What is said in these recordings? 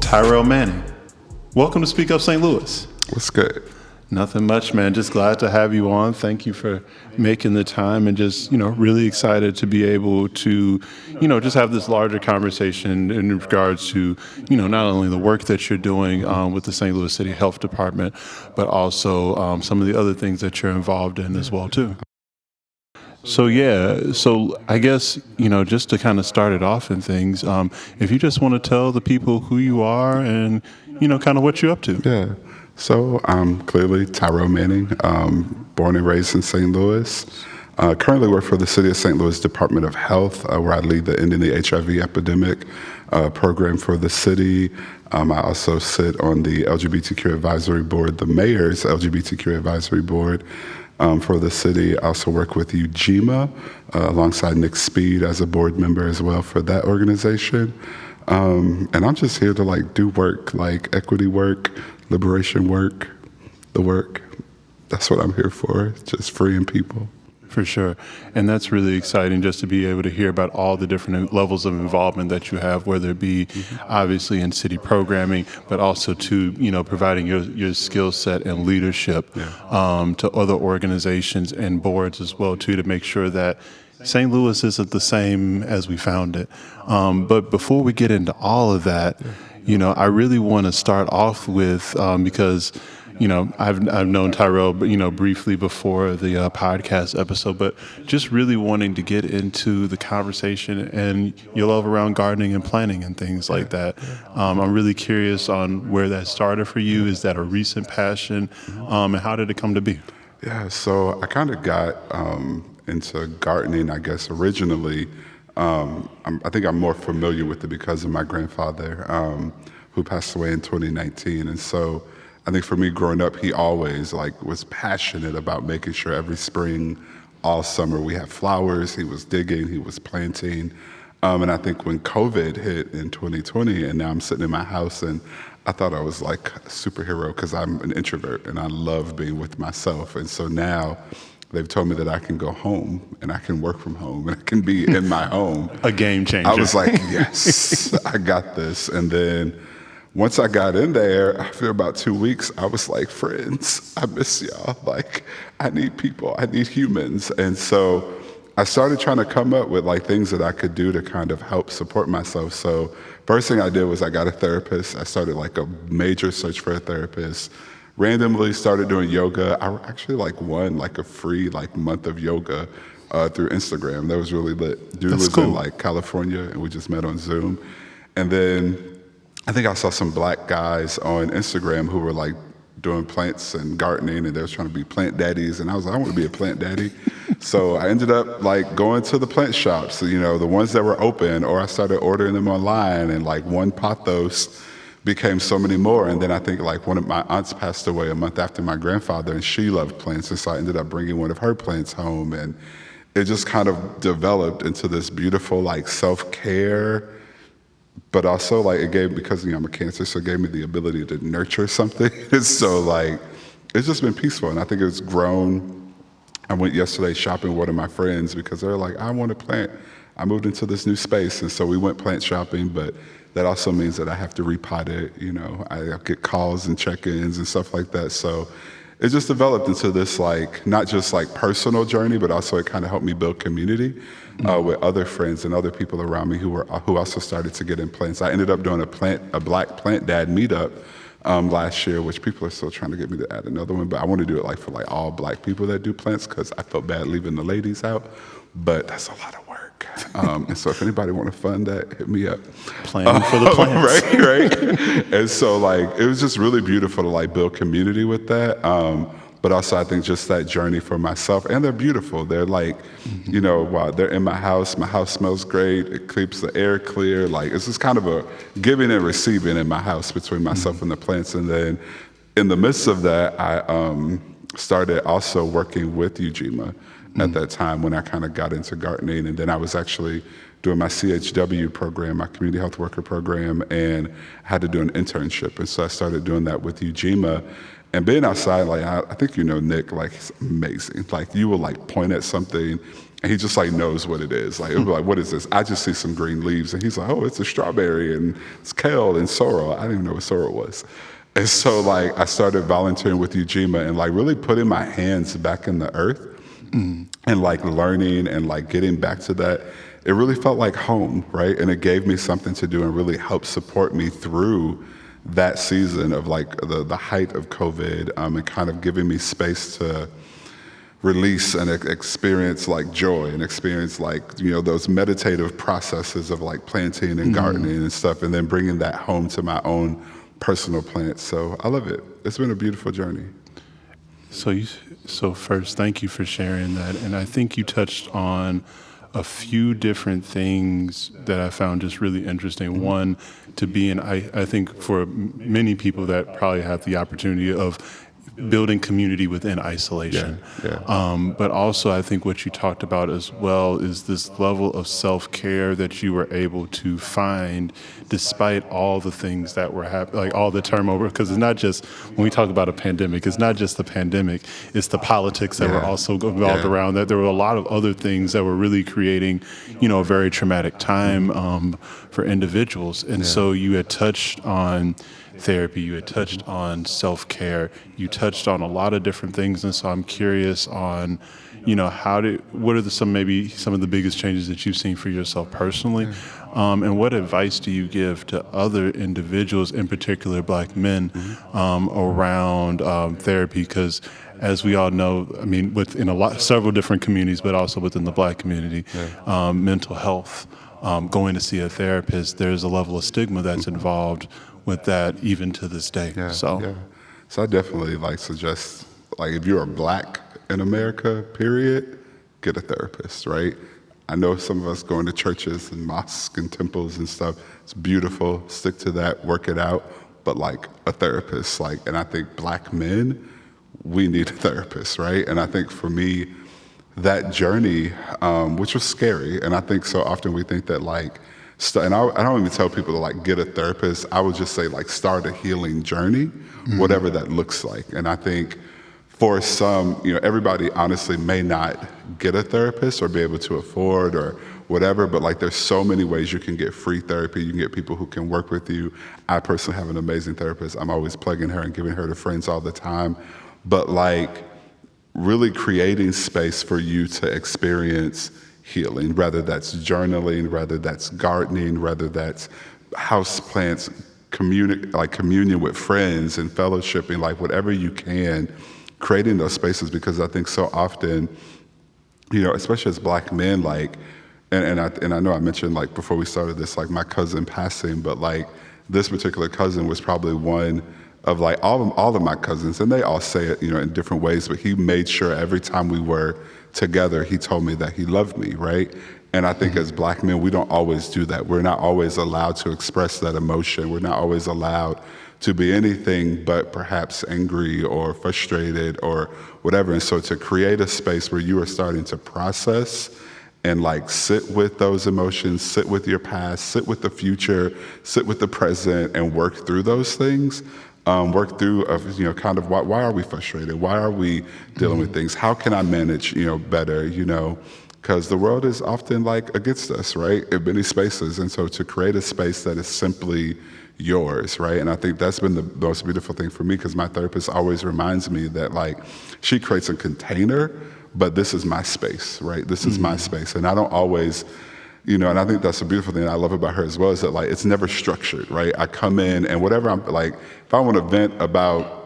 Tyrell Manning. Welcome to Speak Up St. Louis. What's good? Nothing much, man. Just glad to have you on. Thank you for making the time, and just, really excited to be able to, just have this larger conversation in regards to, not only the work that you're doing with the St. Louis City Health Department, but also some of the other things that you're involved in as well, too. So I guess, just to kind of start it off and things, if you just want to tell the people who you are and, kind of what you're up to. Yeah. So I'm clearly Tyrell Manning, born and raised in St. Louis. Currently work for the City of St. Louis Department of Health, where I lead the Ending the HIV Epidemic program for the city. I also sit on the LGBTQIA Advisory Board, the mayor's LGBTQIA Advisory Board for the city. I also work with UGMA alongside Nick Speed as a board member as well for that organization. And I'm just here to do work, like equity work, liberation work, the work. That's what I'm here for, just freeing people. For sure. And that's really exciting just to be able to hear about all the different levels of involvement that you have, whether it be obviously in city programming, but also to, providing your skill set and leadership to other organizations and boards as well, too, to make sure that St. Louis isn't the same as we found it. But before we get into all of that, I really want to start off with, because, I've known Tyrell, briefly before the podcast episode, but just really wanting to get into the conversation and your love around gardening and planting and things like that. I'm really curious on where that started for you. Is that a recent passion? And how did it come to be? Yeah, so I kind of got into gardening, I guess, originally. I think I'm more familiar with it because of my grandfather, who passed away in 2019. And so I think for me growing up, he always was passionate about making sure every spring, all summer, we had flowers. He was digging, he was planting. And I think when COVID hit in 2020, and now I'm sitting in my house, and I thought I was like a superhero because I'm an introvert and I love being with myself. And so now they've told me that I can go home and I can work from home and I can be in my home. A game changer. I was like, yes, I got this. And then once I got in there, after about 2 weeks, I was like, friends, I miss y'all. I need people, I need humans. And so I started trying to come up with things that I could do to kind of help support myself. So first thing I did was I got a therapist. I started a major search for a therapist. Randomly started doing yoga. I actually won a free month of yoga through Instagram. That was really lit. Dude was cool. In California, and we just met on Zoom. And then I think I saw some black guys on Instagram who were doing plants and gardening, and they were trying to be plant daddies. And I was like, I want to be a plant daddy. So I ended up going to the plant shops, the ones that were open, or I started ordering them online, and one pothos became so many more. And then I think one of my aunts passed away a month after my grandfather, and she loved plants. And so I ended up bringing one of her plants home, and it just kind of developed into this beautiful self-care. But also, it gave, because I'm a Cancer, so it gave me the ability to nurture something. So, it's just been peaceful, and I think it's grown. I went yesterday shopping with one of my friends because they're like, I want to plant. I moved into this new space, and so we went plant shopping, but that also means that I have to repot it. I get calls and check-ins and stuff like that. So it just developed into this, not just personal journey, but also it kind of helped me build community with other friends and other people around me who also started to get in plants. I ended up doing a Black Plant Dad meetup last year, which people are still trying to get me to add another one, but I want to do it for all Black people that do plants, because I felt bad leaving the ladies out, but that's a lot of work. And so if anybody want to fund that, hit me up. Plan for the plants. Right. And so it was just really beautiful to build community with that. But also I think just that journey for myself, and they're beautiful. They're wow, they're in my house smells great. It keeps the air clear. It's just kind of a giving and receiving in my house between myself and the plants. And then in the midst of that, I started also working with UGMA at that time when I kind of got into gardening. And then I was actually doing my CHW program, my community health worker program, and had to do an internship. And so I started doing that with UGMA. And being outside, I think Nick, he's amazing. You will point at something And he just like knows what it is. Like, it'll be like, what is this? I just see some green leaves. And he's like, oh, it's a strawberry and it's kale and sorrel. I didn't even know what sorrel was. And so like I started volunteering with Ujima and like really putting my hands back in the earth and like learning and like getting back to that. It really felt like home, right? And it gave me something to do and really helped support me through that season of like the height of COVID, and kind of giving me space to release and experience like joy and experience like, you know, those meditative processes of like planting and gardening and stuff, and then bringing that home to my own personal plants. So I love it. It's been a beautiful journey. So first, thank you for sharing that. And I think you touched on a few different things that I found just really interesting. One, to be in, I think for many people that probably have the opportunity of building community within isolation. But also I think what you talked about as well is this level of self-care that you were able to find despite all the things that were happening, like all the turmoil, because it's not just, when we talk about a pandemic, it's not just the pandemic, it's the politics that were also involved around that. There were a lot of other things that were really creating, you know, a very traumatic time for individuals. And so you had touched on therapy, you had touched on self-care, you touched on a lot of different things, and so I'm curious on, you know, what are some of the biggest changes that you've seen for yourself personally, and what advice do you give to other individuals, in particular Black men, around therapy? Because as we all know, I mean, within several different communities, but also within the Black community, mental health, going to see a therapist, there's a level of stigma that's involved with that even to this day. So I definitely like suggest, like, if you're a Black in America, period, get a therapist, right? I know some of us going to churches and mosques and temples and stuff, it's beautiful, stick to that, work it out, but like a therapist, like, and I think Black men, we need a therapist, right? And I think for me, that journey, which was scary, and I think so often we think that like, and I don't even tell people to like get a therapist. I would just say like start a healing journey, whatever that looks like. And I think for some, you know, everybody honestly may not get a therapist or be able to afford or whatever, but like there's so many ways you can get free therapy. You can get people who can work with you. I personally have an amazing therapist. I'm always plugging her and giving her to friends all the time. But like really creating space for you to experience healing, whether that's journaling, whether that's gardening, whether that's house plants, communion with friends and fellowshipping, like whatever you can, creating those spaces. Because I think so often, you know, especially as Black men, like, and I know I mentioned like before we started this, like my cousin passing, but like this particular cousin was probably one of like all of my cousins, and they all say it, you know, in different ways, but he made sure every time we were together, he told me that he loved me, right? And I think as Black men, we don't always do that. We're not always allowed to express that emotion. We're not always allowed to be anything but perhaps angry or frustrated or whatever. And so to create a space where you are starting to process and like sit with those emotions, sit with your past, sit with the future, sit with the present, and work through those things. Work through, you know, kind of why are we frustrated? Why are we dealing with things? How can I manage, you know, better, you know? Because the world is often like against us, right? In many spaces. And so to create a space that is simply yours, right? And I think that's been the most beautiful thing for me, because my therapist always reminds me that like she creates a container, but this is my space, right? This is my space. And I don't always, you know, and I think that's a beautiful thing I love about her as well, is that like it's never structured, right? I come in and whatever I'm like, if I want to vent about,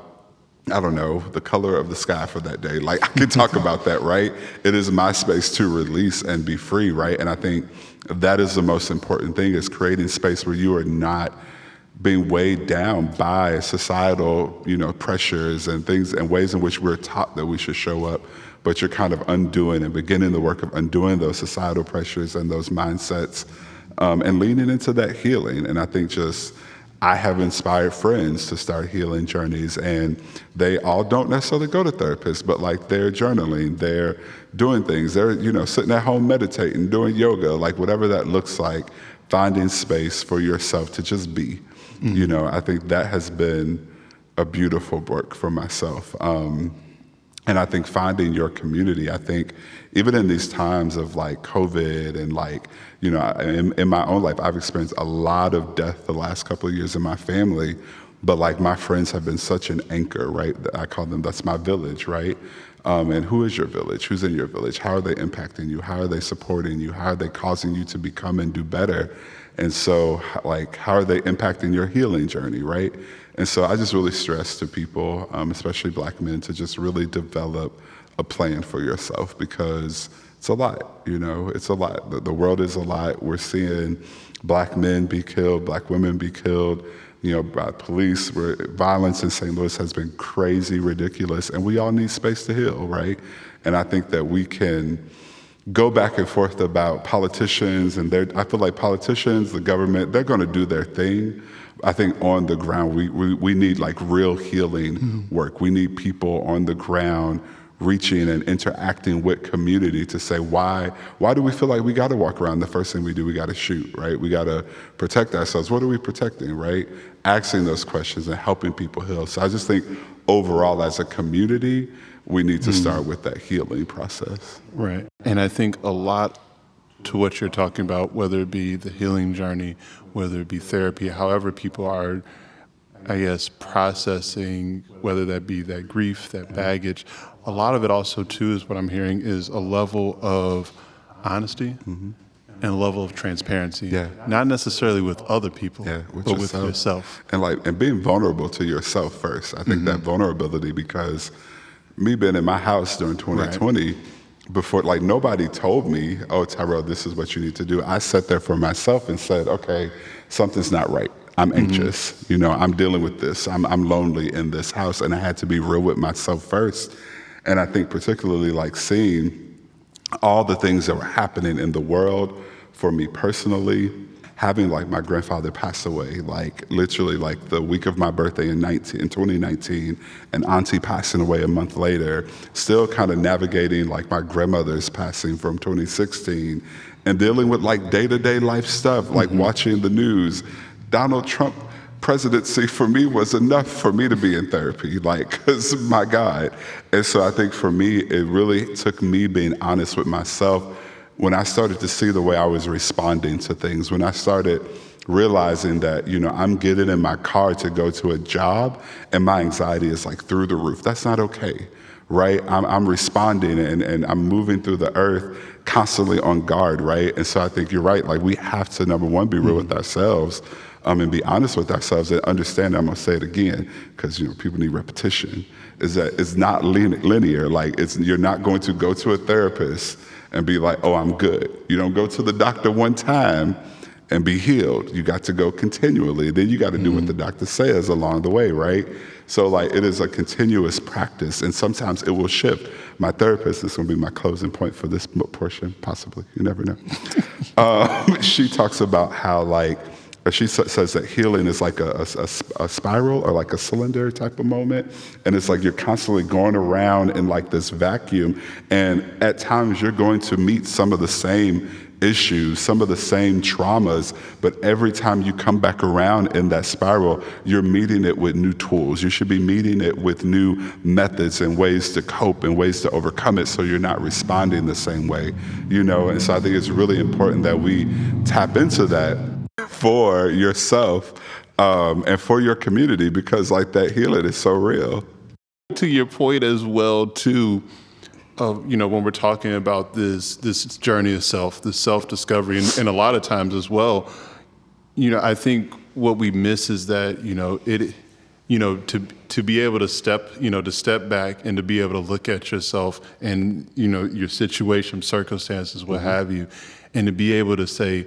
I don't know, the color of the sky for that day, like I can talk about that, right? It is my space to release and be free, right? And I think that is the most important thing, is creating space where you are not being weighed down by societal, you know, pressures and things and ways in which we're taught that we should show up, but you're kind of undoing and beginning the work of undoing those societal pressures and those mindsets, and leaning into that healing. And I think I have inspired friends to start healing journeys, and they all don't necessarily go to therapists, but like they're journaling, they're doing things, they're, you know, sitting at home meditating, doing yoga, like whatever that looks like, finding space for yourself to just be. You know, I think that has been a beautiful work for myself. And I think finding your community, I think even in these times of like COVID and like, you know, in my own life, I've experienced a lot of death the last couple of years in my family, but like my friends have been such an anchor, right? I call them, that's my village, right? And who is your village? Who's in your village? How are they impacting you? How are they supporting you? How are they causing you to become and do better? And so like, how are they impacting your healing journey, right? And so I just really stress to people, especially Black men, to just really develop a plan for yourself, because it's a lot, you know, it's a lot. The world is a lot. We're seeing Black men be killed, Black women be killed, you know, by police. Violence in St. Louis has been crazy, ridiculous, and we all need space to heal, right? And I think that we can go back and forth about politicians, and I feel like politicians, the government, they're going to do their thing. I think on the ground, we need like real healing work. We need people on the ground reaching and interacting with community to say, why do we feel like we got to walk around? The first thing we do, we got to shoot, right? We got to protect ourselves. What are we protecting, right? Asking those questions and helping people heal. So I just think overall as a community, we need to start with that healing process. Right. And I think a lot to what you're talking about, whether it be the healing journey, whether it be therapy, however people are, I guess, processing, whether that be that grief, that baggage, a lot of it also too is what I'm hearing is a level of honesty and a level of transparency. Yeah. Not necessarily with other people, but with yourself. And being vulnerable to yourself first. I think that vulnerability, because me being in my house during 2020, before, like, nobody told me, oh, Tyrell, this is what you need to do. I sat there for myself and said, okay, something's not right. I'm anxious, you know, I'm dealing with this. I'm lonely in this house, and I had to be real with myself first. And I think particularly like seeing all the things that were happening in the world for me personally, having like my grandfather pass away, like literally like the week of my birthday in 2019, and auntie passing away a month later, still kind of navigating like my grandmother's passing from 2016, and dealing with like day-to-day life stuff, like watching the news. Donald Trump presidency for me was enough for me to be in therapy, like, because my God. And so I think for me, it really took me being honest with myself when I started to see the way I was responding to things, when I started realizing that, you know, I'm getting in my car to go to a job and my anxiety is like through the roof. That's not okay, right? I'm responding and I'm moving through the earth constantly on guard, right? And so I think you're right. Like, we have to, number one, be real with ourselves, and be honest with ourselves and understand, I'm gonna say it again, because, you know, people need repetition, is that it's not linear. Like, you're not going to go to a therapist and be like, oh, I'm good. You don't go to the doctor one time and be healed. You got to go continually. Then you got to do what the doctor says along the way, right? So like, it is a continuous practice, and sometimes it will shift. My therapist, this is gonna be my closing point for this portion, possibly, you never know. She talks about how, like, she says that healing is like a spiral or like a cylinder type of moment. And it's like you're constantly going around in like this vacuum. And at times you're going to meet some of the same issues, some of the same traumas, but every time you come back around in that spiral, you're meeting it with new tools. You should be meeting it with new methods and ways to cope and ways to overcome it, so you're not responding the same way, you know? And so I think it's really important that we tap into that for yourself and for your community, because like that healing is so real. To your point as well, too, you know, when we're talking about this journey of self, this self-discovery, and a lot of times as well, you know, I think what we miss is that, you know, to be able to step back and to be able to look at yourself and, you know, your situation, circumstances, what have you, and to be able to say,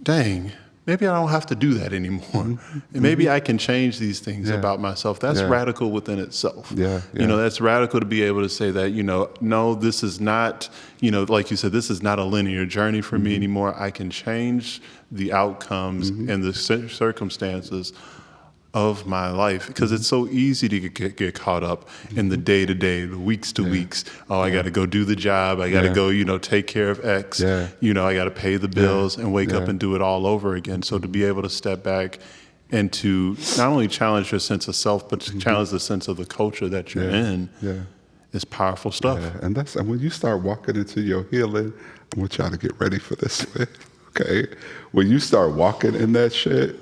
dang, maybe I don't have to do that anymore. And maybe I can change these things about myself. That's radical within itself. You know, that's radical to be able to say that, you know, no, this is not, you know, like you said, this is not a linear journey for me anymore. I can change the outcomes and the circumstances of my life, because it's so easy to get caught up in the day-to-day, the weeks to weeks. Oh, I got to go do the job. I got to go, you know, take care of X. You know, I got to pay the bills and wake up and do it all over again. So to be able to step back and to not only challenge your sense of self, but to challenge the sense of the culture that you're in, It's powerful stuff. Yeah, and when you start walking into your healing, I want y'all to get ready for this one. Okay? When you start walking in that shit,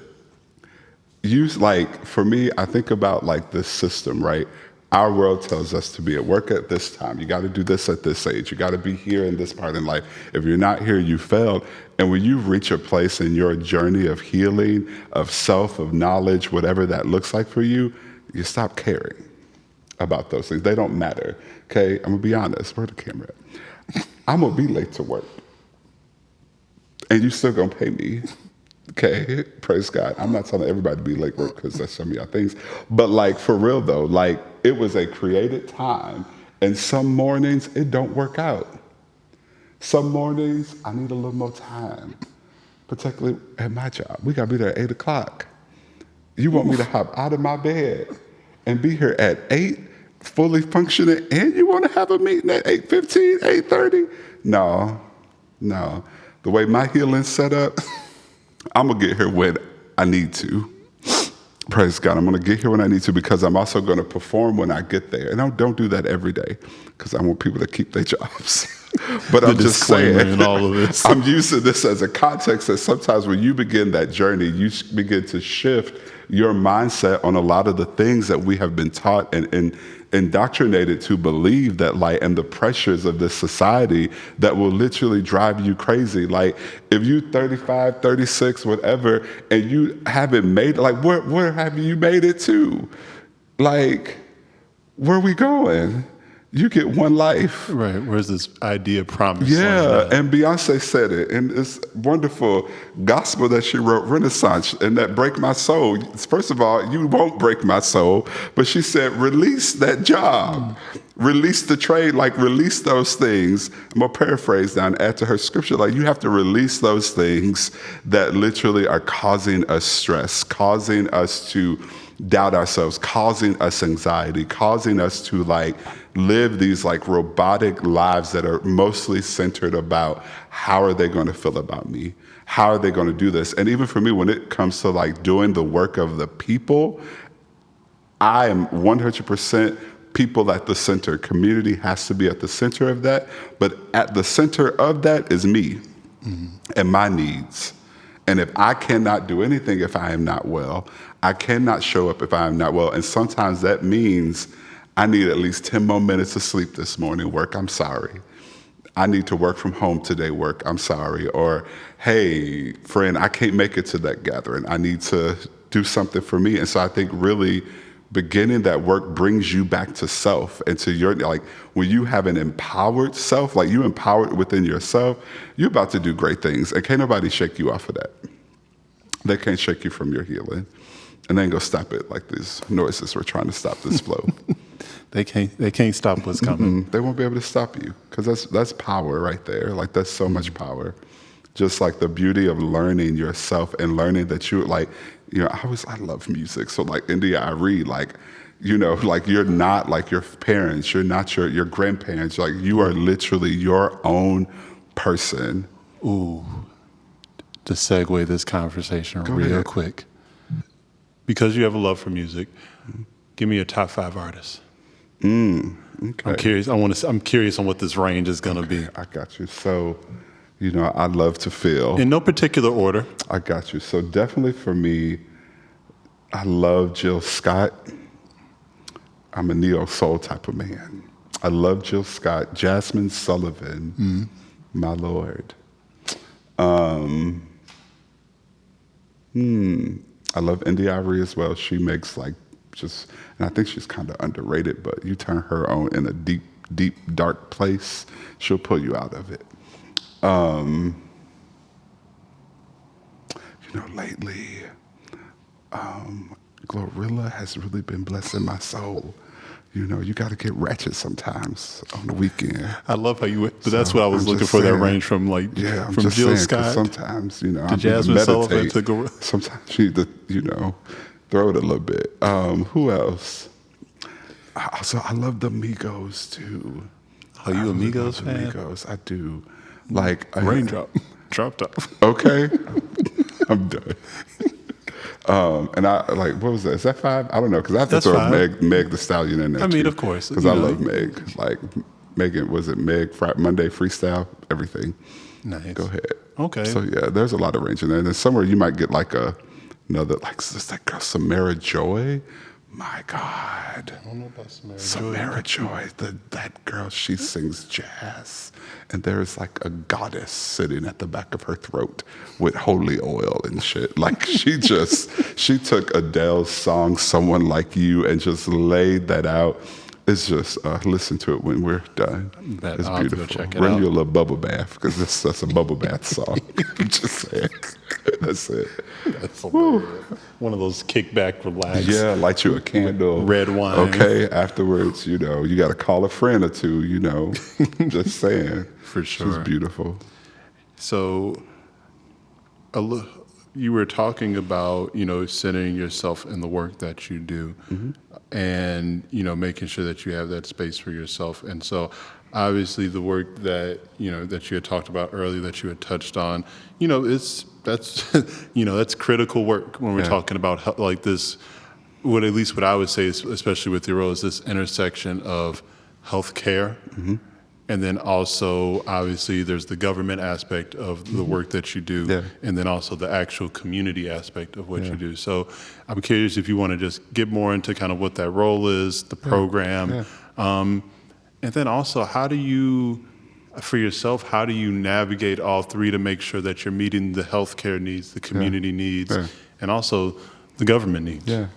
for me, I think about like this system, right? Our world tells us to be at work at this time. You got to do this at this age. You got to be here in this part in life. If you're not here, you failed. And when you reach a place in your journey of healing, of self, of knowledge, whatever that looks like for you, you stop caring about those things. They don't matter. Okay? I'm going to be honest. Where's the camera at? I'm going to be late to work. And you still going to pay me. Okay, praise God. I'm not telling everybody to be late work because that's some of y'all things. But like for real though, like it was a created time, and some mornings it don't work out. Some mornings I need a little more time, particularly at my job. We gotta be there at 8 o'clock. You want me to hop out of my bed and be here at 8, fully functioning, and you want to have a meeting at 8:15, 8:30? No. The way my healing's set up, I'm going to get here when I need to. Praise God. I'm going to get here when I need to because I'm also going to perform when I get there. And I don't do that every day because I want people to keep their jobs. But I'm just saying, in all of this. I'm using this as a context that sometimes when you begin that journey, you begin to shift your mindset on a lot of the things that we have been taught and indoctrinated to believe that, like, and the pressures of this society that will literally drive you crazy. Like, if you 35, 36, whatever, and you haven't made it, like, where have you made it to? Like, where are we going? You get one life. Right. Where's this idea promised? Yeah, and Beyonce said it in this wonderful gospel that she wrote, Renaissance, and that break my soul. First of all, you won't break my soul, but she said, release that job, release the trade, like release those things. I'm gonna paraphrase now and add to her scripture, like you have to release those things that literally are causing us stress, causing us to doubt ourselves, causing us anxiety, causing us to like live these like robotic lives that are mostly centered about how are they going to feel about me? How are they going to do this? And even for me, when it comes to like doing the work of the people, I am 100% people at the center. Community has to be at the center of that. But at the center of that is me and my needs. And if I cannot do anything if I am not well, I cannot show up if I am not well. And sometimes that means I need at least 10 more minutes of sleep this morning. Work, I'm sorry. I need to work from home today. Work, I'm sorry. Or, hey, friend, I can't make it to that gathering. I need to do something for me. And so I think really beginning that work brings you back to self and to your, like when you have an empowered self, like you empowered within yourself, you're about to do great things. And can't nobody shake you off of that. They can't shake you from your healing. And they ain't gonna stop it like these noises were trying to stop this flow. They can't stop what's coming. They won't be able to stop you because that's power right there. Like that's so much power. Just like the beauty of learning yourself and learning that you like, you know, I love music. So like India Arie, like, you know, like you're not like your parents, you're not your grandparents. Like you are literally your own person. Ooh, to segue this conversation Go real ahead. quick. Because you have a love for music, give me your top 5 artists. Okay. I'm curious. I'm curious on what this range is going to be. I got you. So, you know, I love to feel. In no particular order. I got you. So definitely for me, I love Jill Scott. I'm a neo soul type of man. I love Jill Scott, Jasmine Sullivan, my Lord. I love India Arie as well. She makes like just, and I think she's kind of underrated, but you turn her on in a deep, deep, dark place, she'll pull you out of it. You know, lately, Glorilla has really been blessing my soul. You know, you got to get ratchet sometimes on the weekend. I love how you went. But that's what I was looking for, that range from like, I'm from just Jill saying, 'cause Scott. sometimes, you know, to I Jasmine Sullivan to Gorilla. Sometimes you need to, you know, throw it a little bit. Who else? I love the Migos too. Are you a Migos fan? Migos, I do. Like Raindrop. Dropped off. Okay, I'm done. And I like, what was that? Is that 5? I don't know, because I have to That's throw 5. Meg the Stallion in there. I mean, too, of course, because I love Meg. Like Megan, was it Meg Monday Freestyle? Everything. Nice. Go ahead. Okay. So yeah, there's a lot of range in there. And then somewhere you might get like another, like, is that girl Samara Joy? My God. I don't know about Samara Joy, that girl, she sings jazz. And there's like a goddess sitting at the back of her throat with holy oil and shit. Like she took Adele's song, Someone Like You, and just laid that out. It's just, listen to it when we're done. It's I'll have to beautiful. go check it Run out. you a little bubble bath, because that's a bubble bath song. I'm just saying. That's it. That's hilarious. One of those kickback, relax. Yeah, light you a candle. Red wine. Okay, afterwards, you got to call a friend or two, Just saying. For sure. She's beautiful. So, you were talking about, centering yourself in the work that you do, and, making sure that you have that space for yourself. And so, obviously, the work that, that you had talked about earlier, that you had touched on, that's critical work when we're talking about like this, at least what I would say, is, especially with your role, is this intersection of healthcare. And then also, obviously, there's the government aspect of the work that you do, and then also the actual community aspect of what you do. So I'm curious if you want to just get more into kind of what that role is, the program, and then also, how do you navigate all three to make sure that you're meeting the healthcare needs, the community needs, and also the government needs? Yeah.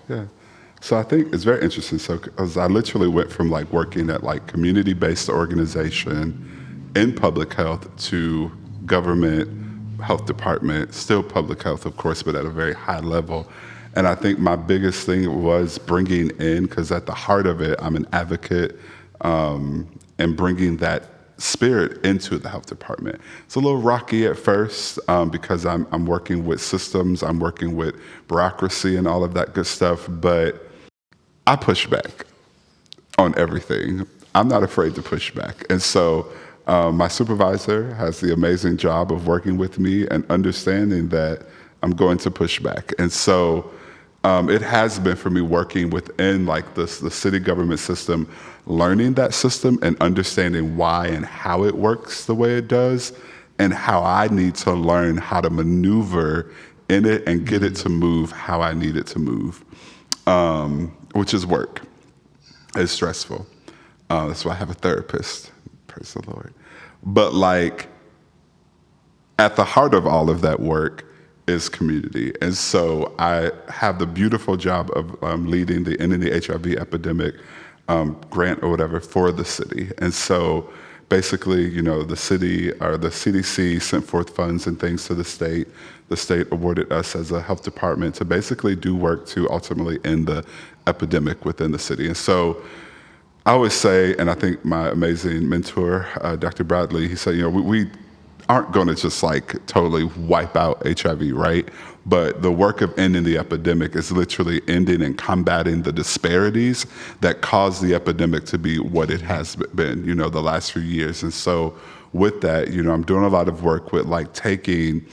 So I think it's very interesting. So, because I literally went from like working at like community-based organization in public health to government health department, still public health, of course, but at a very high level. And I think my biggest thing was bringing in, because at the heart of it, I'm an advocate, and bringing that spirit into the health department. It's a little rocky at first, because I'm working with systems, I'm working with bureaucracy and all of that good stuff, but I push back on everything. I'm not afraid to push back. And so my supervisor has the amazing job of working with me and understanding that I'm going to push back. And so it has been for me working within like the city government system, learning that system and understanding why and how it works the way it does, and how I need to learn how to maneuver in it and get it to move how I need it to move. Which is work. It's stressful. That's why I have a therapist. Praise the Lord. But like, at the heart of all of that work is community. And so I have the beautiful job of leading the Ending the HIV Epidemic grant or whatever for the city. And so basically, the city or the CDC sent forth funds and things to the state. The state awarded us as a health department to basically do work to ultimately end the epidemic within the city. And so I always say, and I think my amazing mentor, Dr. Bradley, he said, we aren't going to just like totally wipe out HIV, right? But the work of ending the epidemic is literally ending and combating the disparities that caused the epidemic to be what it has been, the last few years. And so with that, I'm doing a lot of work with like taking,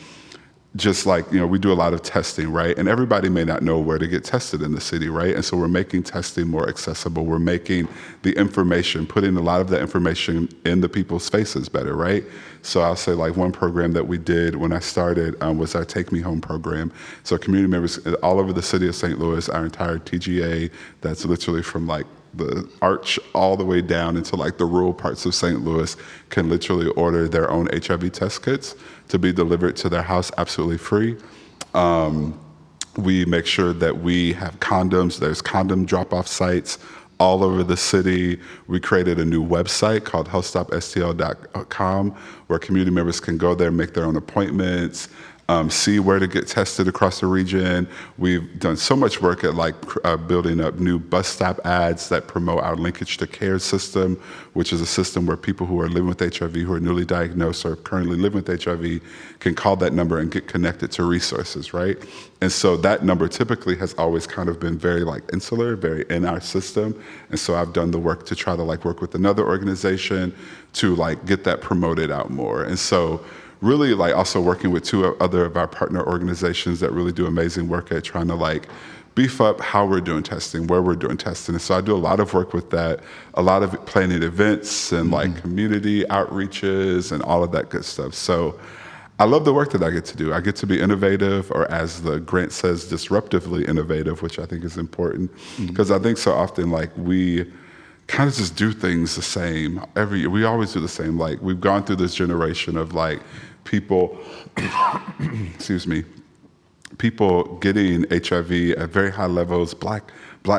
just like, we do a lot of testing, right? And everybody may not know where to get tested in the city, right? And so we're making testing more accessible. We're making the information, putting a lot of the information in the people's faces better, right? So I'll say like one program that we did when I started was our Take Me Home program. So community members all over the city of St. Louis, our entire TGA, that's literally from like the arch all the way down into like the rural parts of St. Louis, can literally order their own HIV test kits to be delivered to their house absolutely free. We make sure that we have condoms. There's condom drop-off sites all over the city. We created a new website called healthstopstl.com where community members can go there, make their own appointments, see where to get tested across the region. We've done so much work at like building up new bus stop ads that promote our Linkage to Care system, which is a system where people who are living with HIV, who are newly diagnosed or currently living with HIV, can call that number and get connected to resources, right? And so that number typically has always kind of been very like insular, very in our system. And so I've done the work to try to like work with another organization to like get that promoted out more. And so really like also working with two other of our partner organizations that really do amazing work at trying to like beef up how we're doing testing, where we're doing testing. And so I do a lot of work with that, a lot of planning events and like community outreaches and all of that good stuff. So I love the work that I get to do. I get to be innovative, or as the grant says, disruptively innovative, which I think is important. Because I think so often like we kind of just do things the same every year. We always do the same. Like we've gone through this generation of like people, excuse me, people getting HIV at very high levels. Black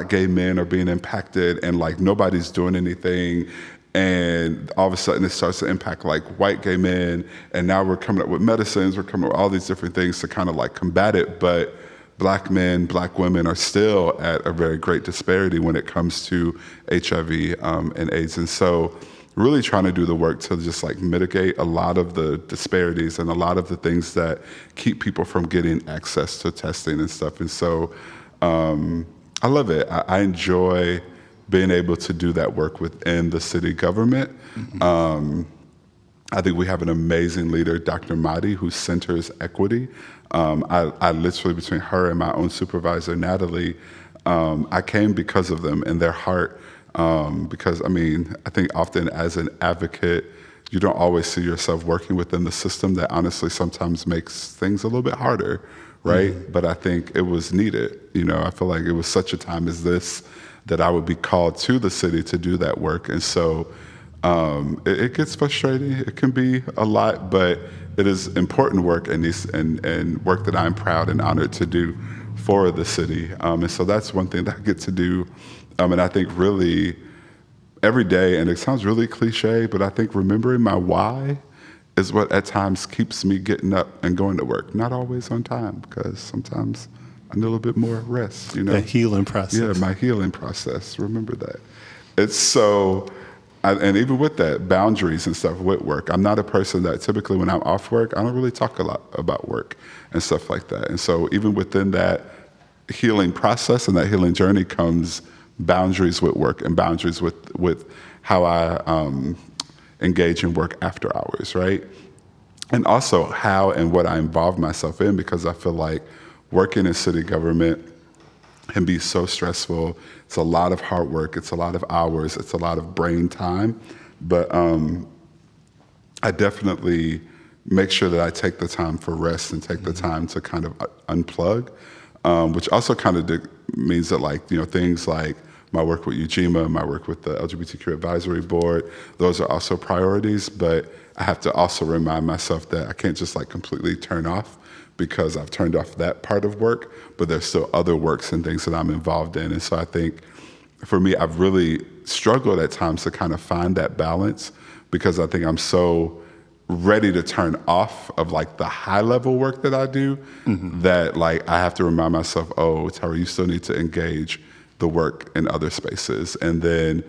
gay men are being impacted, and like nobody's doing anything. And all of a sudden it starts to impact like white gay men. And now we're coming up with medicines, we're coming up with all these different things to kind of like combat it. But Black men, Black women are still at a very great disparity when it comes to HIV and AIDS. And so really trying to do the work to just like mitigate a lot of the disparities and a lot of the things that keep people from getting access to testing and stuff. And so I love it. I enjoy being able to do that work within the city government. I think we have an amazing leader, Dr. Mahdi, who centers equity. I literally, between her and my own supervisor, Natalie, I came because of them and their heart. Because, I mean, I think often as an advocate, you don't always see yourself working within the system that honestly sometimes makes things a little bit harder, right? But I think it was needed. You know, I feel like it was such a time as this that I would be called to the city to do that work. And so it gets frustrating. It can be a lot, but it is important work and work that I'm proud and honored to do for the city. And so that's one thing that I get to do. And I think really every day, and it sounds really cliche, but I think remembering my why is what at times keeps me getting up and going to work. Not always on time, because sometimes I need a little bit more rest, you know? That healing process. Yeah, my healing process. Remember that. It's so, and even with that, boundaries and stuff with work. I'm not a person that typically when I'm off work, I don't really talk a lot about work and stuff like that. And so even within that healing process and that healing journey comes boundaries with work and boundaries with how I engage in work after hours, right? And also how and what I involve myself in, because I feel like working in city government can be so stressful. It's a lot of hard work. It's a lot of hours. It's a lot of brain time. But I definitely make sure that I take the time for rest and take the time to kind of unplug, which also kind of means that, like, you know, things like my work with UGMA, my work with the LGBTQ Advisory Board, those are also priorities. But I have to also remind myself that I can't just like completely turn off, because I've turned off that part of work, but there's still other works and things that I'm involved in. And so I think for me, I've really struggled at times to kind of find that balance, because I think I'm so ready to turn off of like the high level work that I do that like I have to remind myself, oh, Tyrell, you still need to engage the work in other spaces. And then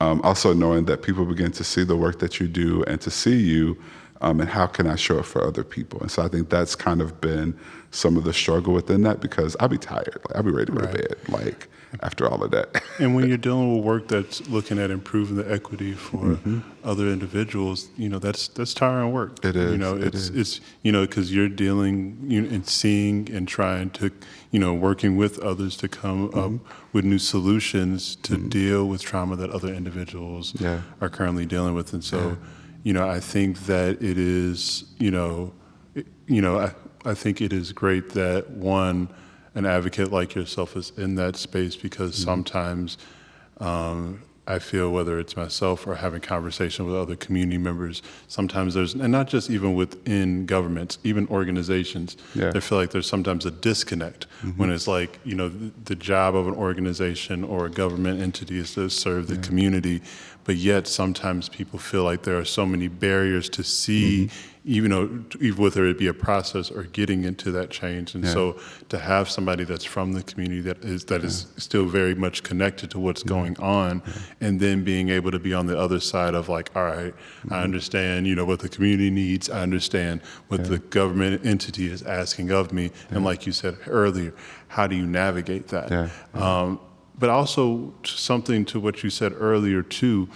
also knowing that people begin to see the work that you do and to see you, and how can I show up for other people? And so I think that's kind of been some of the struggle within that, because I'll be tired. Like, I'll be ready to go to bed, like, after all of that. And when you're dealing with work that's looking at improving the equity for other individuals, you know, that's tiring work. It is. You know, it's you know, because you're dealing and seeing and trying to, you know, working with others to come up with new solutions to deal with trauma that other individuals are currently dealing with. And so, you know, I think that it is, I think it is great that an advocate like yourself is in that space, because sometimes I feel, whether it's myself or having conversation with other community members, sometimes there's, and not just even within governments, even organizations, I feel like there's sometimes a disconnect when it's like, you know, the job of an organization or a government entity is to serve the community, but yet sometimes people feel like there are so many barriers to see, even whether it be a process or getting into that change. And so to have somebody that's from the community that is still very much connected to what's going on, and then being able to be on the other side of like, all right, I understand, you know, what the community needs. I understand what the government entity is asking of me. And like you said earlier, how do you navigate that? But also something to what you said earlier too,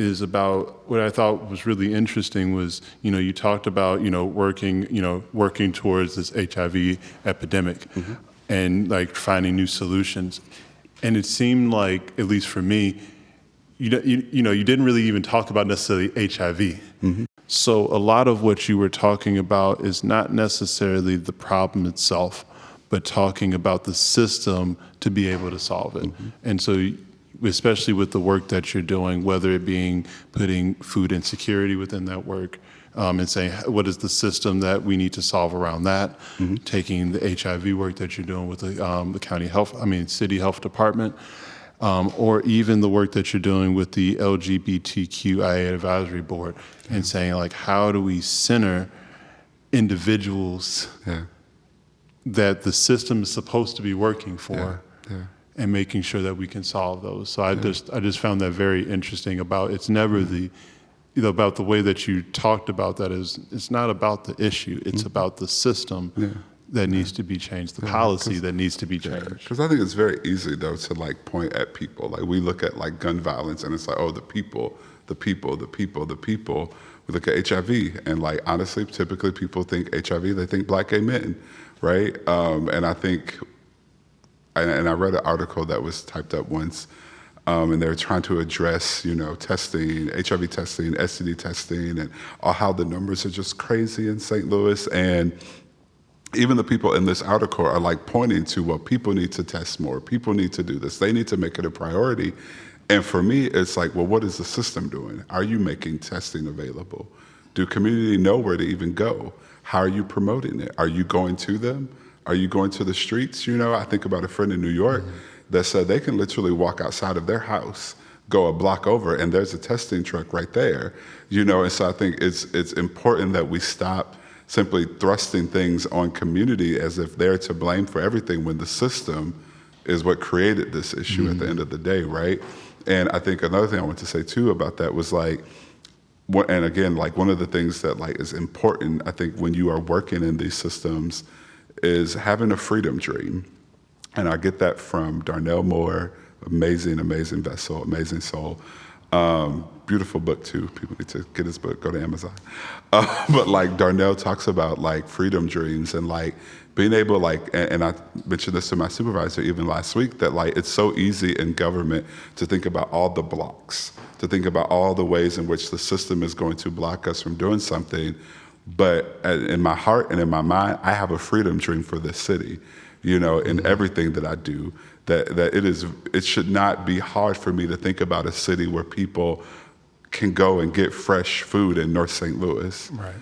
is about what I thought was really interesting was, you talked about, working towards this HIV epidemic and like finding new solutions. And it seemed like, at least for me, you didn't really even talk about necessarily HIV. So a lot of what you were talking about is not necessarily the problem itself, but talking about the system to be able to solve it. And so, especially with the work that you're doing, whether it being putting food insecurity within that work, and saying what is the system that we need to solve around that, taking the HIV work that you're doing with the county health, city health department, or even the work that you're doing with the LGBTQIA advisory board, and saying like, how do we center individuals that the system is supposed to be working for, and making sure that we can solve those. So I just found that very interesting. About it's never about the way that you talked about that is it's not about the issue, it's about the system that needs to be changed, the policy that needs to be changed. Because I think it's very easy though to like point at people. Like we look at like gun violence and it's like, oh, the people. We look at HIV and like honestly, typically people think HIV, they think Black gay men, right? And I think, and I read an article that was typed up once, and they were trying to address, testing, HIV testing, STD testing, and how the numbers are just crazy in St. Louis. And even the people in this article are like pointing to, well, people need to test more. People need to do this. They need to make it a priority. And for me, it's like, well, what is the system doing? Are you making testing available? Do community know where to even go? How are you promoting it? Are you going to them? Are you going to the streets? I think about a friend in New York that said they can literally walk outside of their house, go a block over, and there's a testing truck right there. And so I think it's important that we stop simply thrusting things on community as if they're to blame for everything when the system is what created this issue at the end of the day, right? And I think another thing I want to say too about that was like, and again, like one of the things that like is important, I think when you are working in these systems is having a freedom dream. And I get that from Darnell Moore, amazing vessel, amazing soul. Beautiful book too. People need to get his book, go to Amazon. But like Darnell talks about like freedom dreams and like being able like, and I mentioned this to my supervisor even last week, that like it's so easy in government to think about all the blocks, to think about all the ways in which the system is going to block us from doing something. But in my heart and in my mind, I have a freedom dream for this city, in everything that I do, that it should not be hard for me to think about a city where people can go and get fresh food in North St. Louis. Right.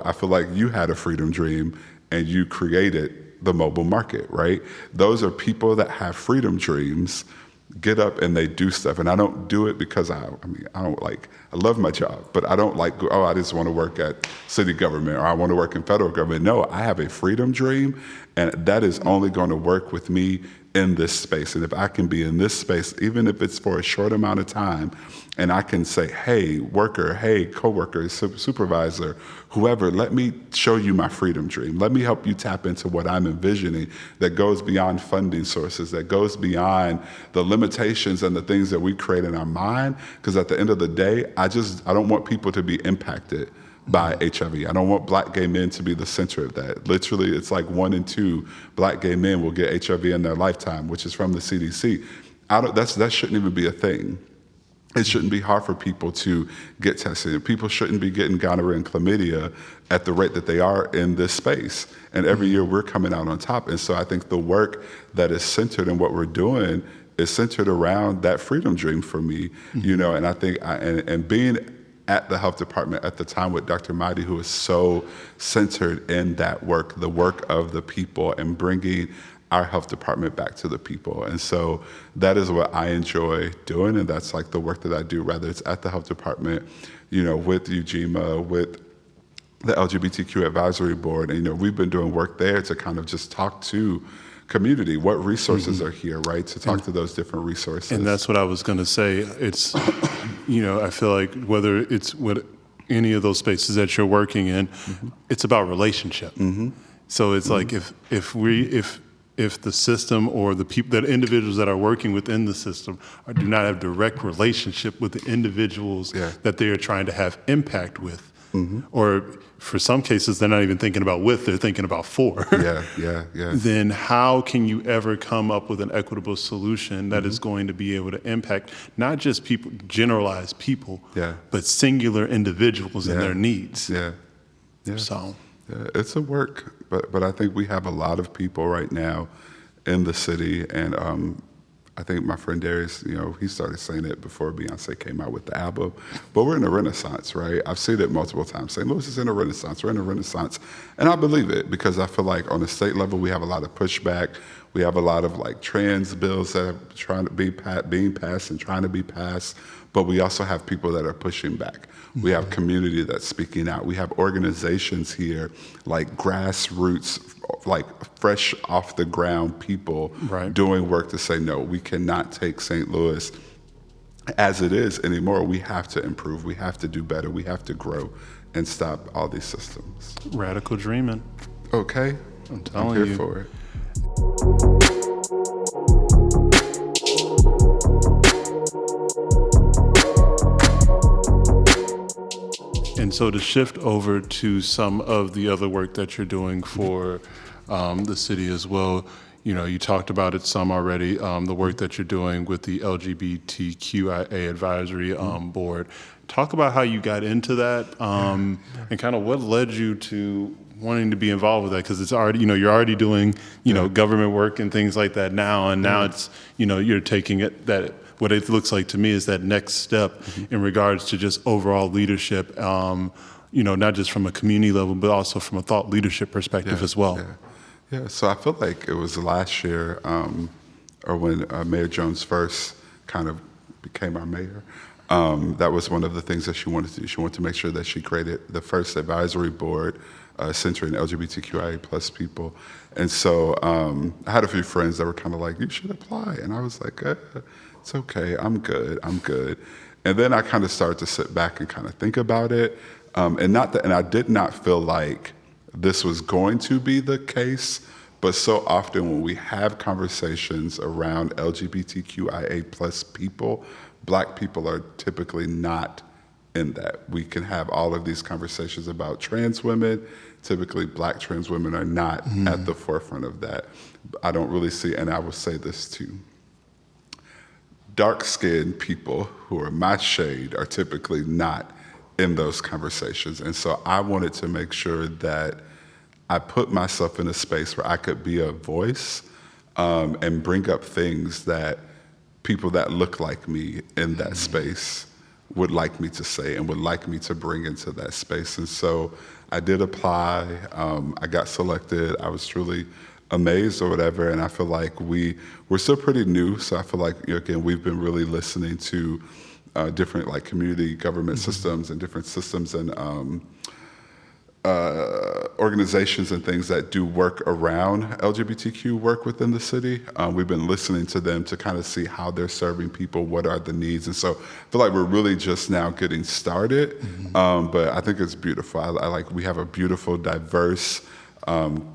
I feel like you had a freedom dream and you created the mobile market, right? Those are people that have freedom dreams, get up and they do stuff. And I don't do it because I love my job, but I don't like, I just want to work at city government or I want to work in federal government. No, I have a freedom dream and that is only going to work with me in this space. And if I can be in this space, even if it's for a short amount of time, and I can say, hey, worker, hey, coworker, supervisor, whoever, let me show you my freedom dream. Let me help you tap into what I'm envisioning that goes beyond funding sources, that goes beyond the limitations and the things that we create in our mind. Because at the end of the day, I don't want people to be impacted by HIV. I don't want Black gay men to be the center of that. Literally, it's like 1 in 2 Black gay men will get HIV in their lifetime, which is from the CDC. That shouldn't even be a thing. It shouldn't be hard for people to get tested. People shouldn't be getting gonorrhea and chlamydia at the rate that they are in this space. And every year we're coming out on top. And so I think the work that is centered in what we're doing is centered around that freedom dream for me, and I think, and being at the health department at the time with Dr. Mahdi, who is so centered in that work, the work of the people and bringing our health department back to the people. And so that is what I enjoy doing. And that's like the work that I do, whether it's at the health department, with UGMA, with the LGBTQ advisory board. And, we've been doing work there to kind of just talk to community, what resources are here, right? To talk to those different resources. And that's what I was going to say. It's, I feel like whether it's what any of those spaces that you're working in, it's about relationship. So it's like if if the system or the people, that individuals that are working within the system do not have direct relationship with the individuals that they are trying to have impact with. Or for some cases, they're not even thinking about with, they're thinking about for. Then how can you ever come up with an equitable solution that is going to be able to impact not just people, generalized people, but singular individuals and their needs? So it's a work, but I think we have a lot of people right now in the city, and I think my friend Darius, he started saying it before Beyonce came out with the album, but we're in a renaissance, right? I've seen it multiple times. St. Louis is in a renaissance. We're in a renaissance. And I believe it because I feel like on the state level, we have a lot of pushback. We have a lot of trans bills that are trying to be being passed and trying to be passed, but we also have people that are pushing back. We have community that's speaking out. We have organizations here like grassroots, like fresh off the ground people doing work to say, no, we cannot take St. Louis as it is anymore. We have to improve. We have to do better. We have to grow and stop all these systems. Radical dreaming. Okay. I'm here for it. And so to shift over to some of the other work that you're doing for the city as well, you talked about it some already, the work that you're doing with the LGBTQIA advisory board. Talk about how you got into that and kind of what led you to wanting to be involved with that, because it's already, you're already doing, government work and things like that now, and now it's, you're taking it that. What it looks like to me is that next step in regards to just overall leadership, not just from a community level, but also from a thought leadership perspective as well. So I feel like it was last year, or when Mayor Jones first kind of became our mayor. That was one of the things that she wanted to do. She wanted to make sure that she created the first advisory board centering LGBTQIA plus people. And so I had a few friends that were kind of like, you should apply. And I was like, it's okay, I'm good. And then I kind of started to sit back and kind of think about it. And I did not feel like this was going to be the case, but so often when we have conversations around LGBTQIA plus people, Black people are typically not in that. We can have all of these conversations about trans women. Typically, Black trans women are not at the forefront of that. I don't really see, and I will say this too, dark-skinned people who are my shade are typically not in those conversations. And so I wanted to make sure that I put myself in a space where I could be a voice and bring up things that people that look like me in that space would like me to say and would like me to bring into that space. And so I did apply. I got selected. I was truly amazed or whatever, and I feel like we're still pretty new, so I feel like, again, we've been really listening to different community government systems and different systems and organizations and things that do work around LGBTQ work within the city. We've been listening to them to kind of see how they're serving people, what are the needs, and so I feel like we're really just now getting started, but I think it's beautiful. I like we have a beautiful, diverse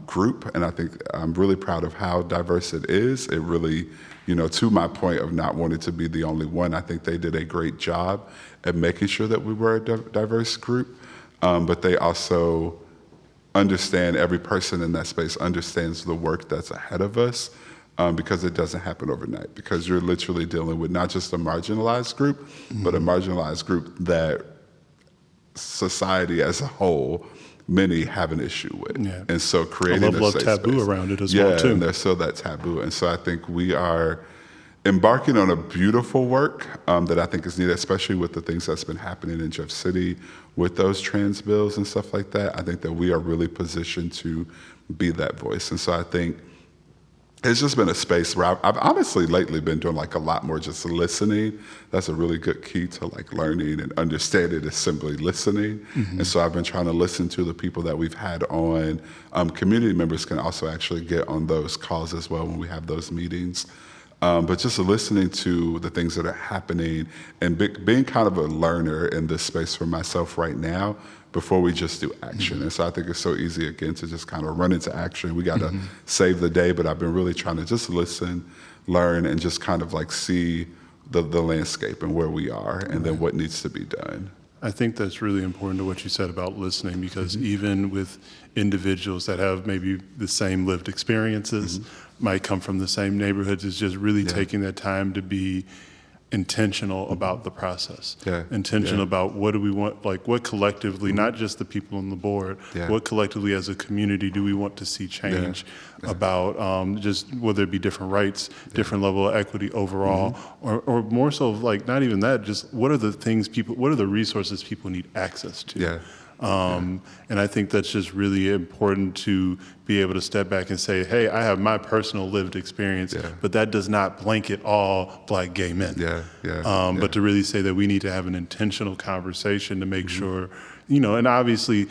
group, and I think I'm really proud of how diverse it is. It really, to my point of not wanting to be the only one, I think they did a great job at making sure that we were a diverse group, but they also understand, every person in that space understands the work that's ahead of us, because it doesn't happen overnight, because you're literally dealing with not just a marginalized group, but a marginalized group that society as a whole, many have an issue with. And so creating a level of taboo around it as well too. And there's still that taboo. And so I think we are embarking on a beautiful work that I think is needed, especially with the things that's been happening in Jeff City with those trans bills and stuff like that. I think that we are really positioned to be that voice. And so I think it's just been a space where I've honestly lately been doing a lot more just listening. That's a really good key to learning and understanding, is simply listening. And so I've been trying to listen to the people that we've had on. Community members can also actually get on those calls as well when we have those meetings. But just listening to the things that are happening and being kind of a learner in this space for myself right now, before we just do action. And so I think it's so easy, again, to just kind of run into action. We got to save the day, but I've been really trying to just listen, learn, and just kind of like see the landscape and where we are, and then what needs to be done. I think that's really important to what you said about listening, because even with individuals that have maybe the same lived experiences, might come from the same neighborhoods, is just really taking that time to be intentional about the process, intentional about what do we want, like what collectively, not just the people on the board, what collectively as a community do we want to see change about just whether it be different rights, different level of equity overall, or more so like not even that, just what are the things what are the resources people need access to? And I think that's just really important to be able to step back and say, hey, I have my personal lived experience, but that does not blanket all Black gay men. But to really say that we need to have an intentional conversation to make sure, you know, and obviously,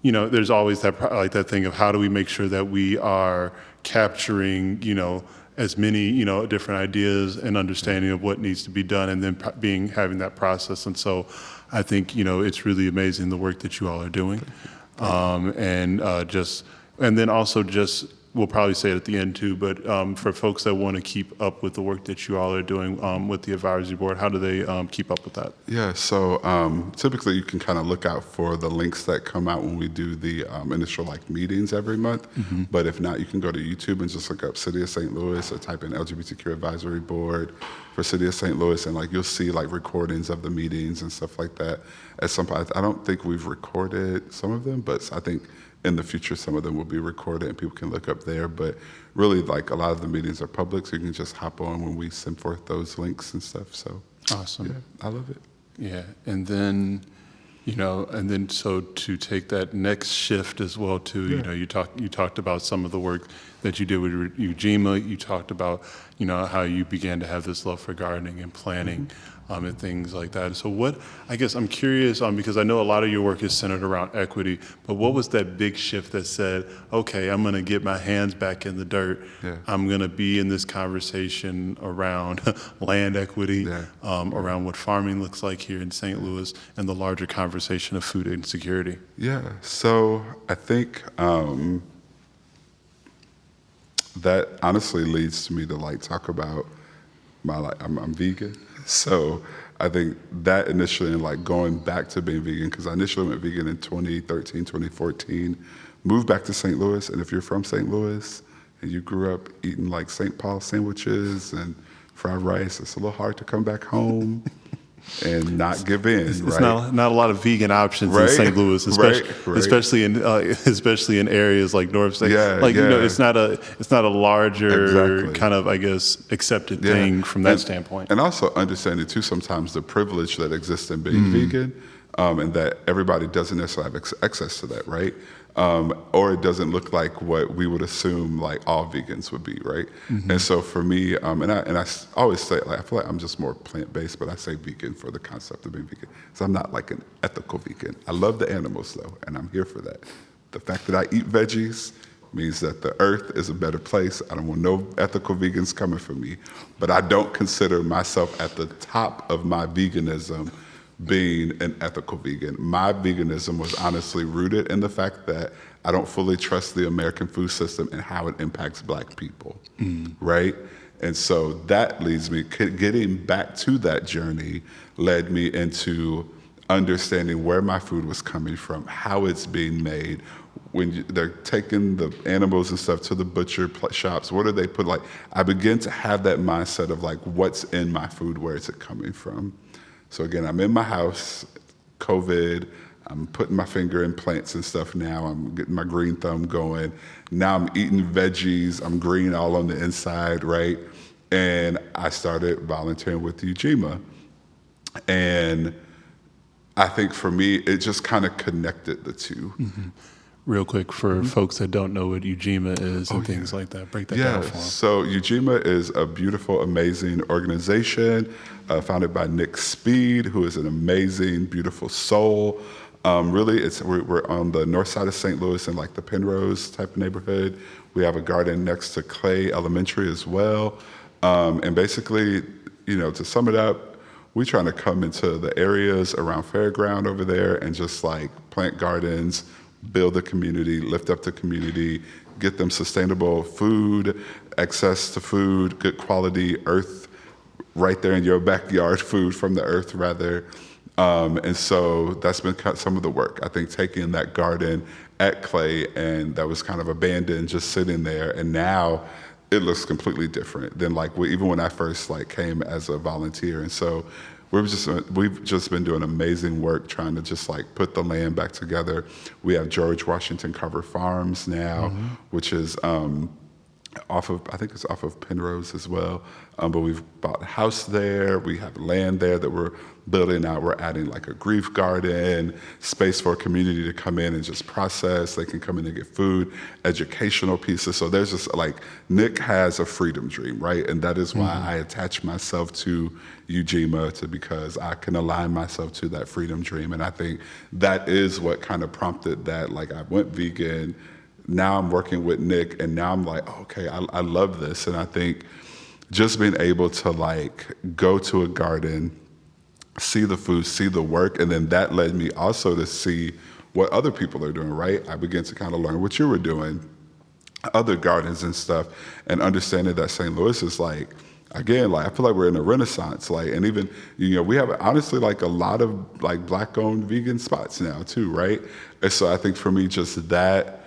you know, there's always that like that thing of how do we make sure that we are capturing, you know, as many, you know, different ideas and understanding of what needs to be done, and then having that process. And so I think, you know, it's really amazing the work that you all are doing. And then also just, we'll probably say it at the end too, but for folks that want to keep up with the work that you all are doing with the advisory board, how do they keep up with that? Yeah, so typically you can kind of look out for the links that come out when we do the initial like meetings every month. But if not, you can go to YouTube and just look up City of St. Louis or type in LGBTQ Advisory Board for City of St. Louis, and like you'll see like recordings of the meetings and stuff like that. At some point, I don't think we've recorded some of them, but I think in the future some of them will be recorded and people can look up there. But really, like a lot of the meetings are public, so you can just hop on when we send forth those links and stuff. So awesome. Yeah, I love it. Yeah, and then, you know, and then so to take that next shift as well too, you know, you talked about some of the work that you did with UGMA. You talked about, you know, how you began to have this love for gardening and planning and things like that. So what, I guess I'm curious because I know a lot of your work is centered around equity, but what was that big shift that said, okay, I'm gonna get my hands back in the dirt. I'm gonna be in this conversation around land equity, around what farming looks like here in St. Louis, and the larger conversation of food insecurity? Yeah, so I think that honestly leads to me to like talk about my like I'm vegan. So I think that initially, and like going back to being vegan, because I initially went vegan in 2013, 2014, moved back to St. Louis. And if you're from St. Louis and you grew up eating like St. Paul sandwiches and fried rice, it's a little hard to come back home and not give in. It's not a lot of vegan options in St. Louis, especially in areas like North St. You know, it's not a larger kind of, I guess, accepted thing from that standpoint. And also understanding too sometimes the privilege that exists in being vegan, and that everybody doesn't necessarily have access to that, right? Or it doesn't look like what we would assume like all vegans would be, right? And so for me, and I always say, like, I feel like I'm just more plant-based, but I say vegan for the concept of being vegan. So I'm not like an ethical vegan. I love the animals though, and I'm here for that. The fact that I eat veggies means that the earth is a better place. I don't want no ethical vegans coming for me, but I don't consider myself at the top of my veganism being an ethical vegan. My veganism was honestly rooted in the fact that I don't fully trust the American food system and how it impacts Black people, right? And so that leads me, getting back to that journey led me into understanding where my food was coming from, how it's being made. When they're taking the animals and stuff to the butcher shops, what do they put? Like, I begin to have that mindset of like, what's in my food, where is it coming from? So again, I'm in my house, COVID, I'm putting my finger in plants and stuff now, I'm getting my green thumb going. Now I'm eating veggies, I'm green all on the inside, right? And I started volunteering with UGMA. And I think for me, it just kind of connected the two. Real quick, for folks that don't know what UGMA is and things like that, break that down for them. So UGMA is a beautiful, amazing organization founded by Nick Speed, who is an amazing, beautiful soul. Really, we're on the north side of St. Louis in like the Penrose type of neighborhood. We have a garden next to Clay Elementary as well. And basically, you know, to sum it up, we're trying to come into the areas around Fairground over there and just like plant gardens, build the community, lift up the community, get them sustainable food, access to food, good quality earth, right there in your backyard, food from the earth rather. And so that's been some of the work. I think taking that garden at Clay, and that was kind of abandoned, just sitting there, and now it looks completely different than like even when I first like came as a volunteer. And so we've just been doing amazing work trying to just like put the land back together. We have George Washington Carver Farms now, which is I think it's off of Penrose as well. But we've bought a house there. We have land there that we're building out. We're adding like a grief garden, space for a community to come in and just process. They can come in and get food, educational pieces. So there's just like, Nick has a freedom dream, right? And that is why I attach myself to UGMA, because I can align myself to that freedom dream. And I think that is what kind of prompted that. Like, I went vegan. Now I'm working with Nick, and now I'm like, okay, I love this. And I think just being able to like go to a garden, see the food, see the work, and then that led me also to see what other people are doing, right? I began to kind of learn what you were doing, other gardens and stuff, and understanding that St. Louis is like, again, like I feel like we're in a renaissance, like, and even, we have honestly like a lot of like Black-owned vegan spots now too, right? And so I think for me, just that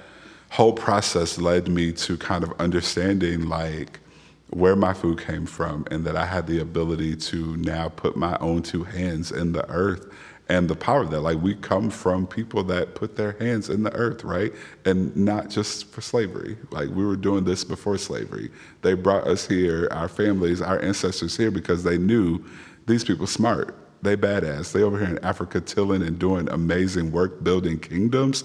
whole process led me to kind of understanding like where my food came from, and that I had the ability to now put my own two hands in the earth, and the power of that. Like, we come from people that put their hands in the earth, right? And not just for slavery. Like, we were doing this before slavery. They brought us here, our families, our ancestors here, because they knew these people smart. They badass. They over here in Africa tilling and doing amazing work, building kingdoms.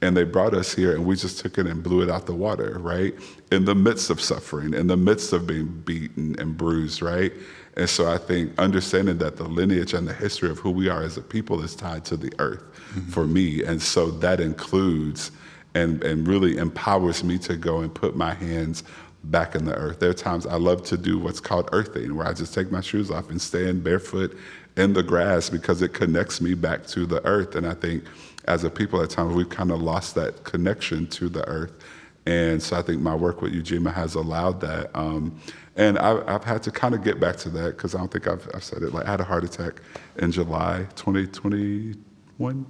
And they brought us here, and we just took it and blew it out the water, right? In the midst of suffering, in the midst of being beaten and bruised, right? And so I think understanding that the lineage and the history of who we are as a people is tied to the earth for me. And so that includes and really empowers me to go and put my hands back in the earth. There are times I love to do what's called earthing, where I just take my shoes off and stand barefoot in the grass, because it connects me back to the earth. And I think as a people at times we've kind of lost that connection to the earth. And so I think my work with UGMA has allowed that. And I've had to kind of get back to that, because I don't think I've said it. Like, I had a heart attack in July 2021.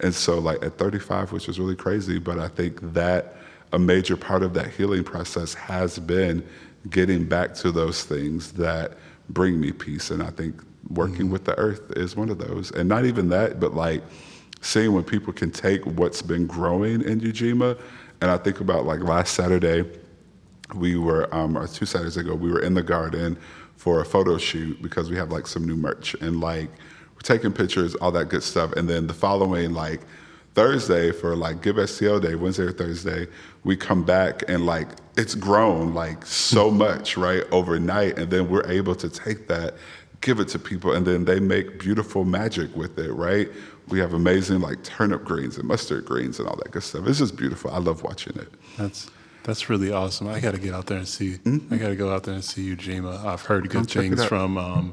And so like at 35, which was really crazy, but I think that a major part of that healing process has been getting back to those things that bring me peace. And I think working with the earth is one of those. And not even that, but like seeing when people can take what's been growing in UGMA. And I think about like last Saturday, we were, or 2 Saturdays ago, we were in the garden for a photo shoot, because we have like some new merch, and like we're taking pictures, all that good stuff. And then the following like Thursday for like Give STL Day, Wednesday or Thursday, we come back and like it's grown like so much, right, overnight. And then we're able to take that, give it to people, and then they make beautiful magic with it, right? We have amazing like turnip greens and mustard greens and all that good stuff. It's just beautiful. I love watching it. That's really awesome. I got to get out there and see. I got to go out there and see UGMA. I've heard good things from